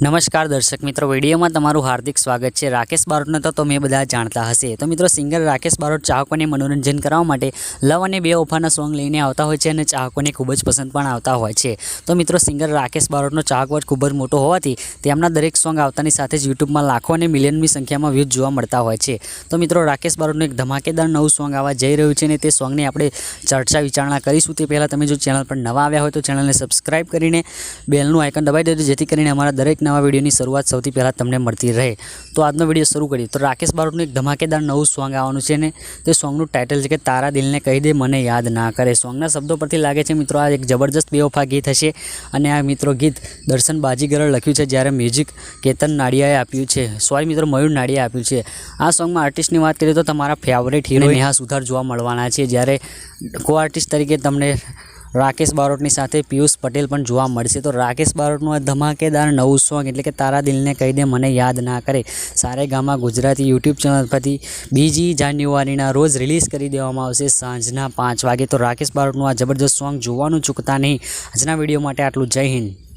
नमस्कार दर्शक मित्रों, वीडियो में तमारू हार्दिक स्वागत है। राकेश बारोटने तो તમે બધા જાણતા હશે। તો મિત્રો સિંગર રાકેશ બારોટ ચાહકોને મનોરંજન કરવા માટે લવ અને બે ઓફાના સોંગ લઈને આવતા હોય છે અને ચાહકોને ખૂબ જ પસંદ પણ આવતા હોય છે। તો મિત્રો સિંગર રાકેશ બારોટનો ચાહક વર્ગ ખૂબ જ મોટો હોવાથી તેમના દરેક સોંગ આવતાની સાથે જ યુટ્યુબમાં લાખો અને મિલિયનની સંખ્યામાં વ્યૂઝ જોવા મળતા હોય છે। તો મિત્રો રાકેશ બારોટનું એક ધમાકેદાર નવું સોંગ આવવા જઈ રહ્યું છે અને તે સોંગની આપણે ચર્ચા વિચારણા કરીશું। તે પહેલાં તમે જો ચેનલ પર નવા આવ્યા હોય તો ચેનલને સબસ્ક્રાઇબ કરીને બેલનું આઇકન દબાવી દેજો, જેથી કરીને અમારા દરેક नवा वीडियो की शुरुआत સૌથી પહેલા તમને મળતી રહે। तो આજનો વિડિયો શરૂ કરીએ। तो राकेश બારોટનું એક ધમાકેદાર નવું સોંગ આવવાનું છે ને તે સોંગનું ટાઇટલ છે કે તારા દિલને કહી દે મને યાદ ના કરે। સોંગના શબ્દો પરથી લાગે છે મિત્રો આ એક જબરજસ્ત બેવફા ગીત હશે અને આ મિત્રો ગીત દર્શન બાજીગરે લખ્યું છે, જ્યારે મ્યુઝિક કેતન નાડિયાએ આપ્યું છે, સોરી મિત્રો મયુર નાડિયાએ આપ્યું છે। આ સોંગમાં આર્ટિસ્ટની વાત કરીએ તો તમારા ફેવરેટ હીરો નેહા સુથાર જોવા મળવાના છે, જ્યારે કો આર્ટિસ્ટ તરીકે તમને राकेश बारोटनी साथे पीयूष पटेल पण जोवा मळशे। तो राकेश बारोटनुं आ धमाकेदार नवुं सॉन्ग एटले के तारा दिलने कही दे मने याद ना करे सारेगामा गुजराती यूट्यूब चैनल परथी 2 जान्युआरीना रोज रिलीज करी देवामां आवशे सांजना 5 वागे। तो राकेश बारोटनुं आ जबरदस्त सॉन्ग जोवानुं चूकता नहीं। आजना विडियो माटे आटलुं। जय हिंद।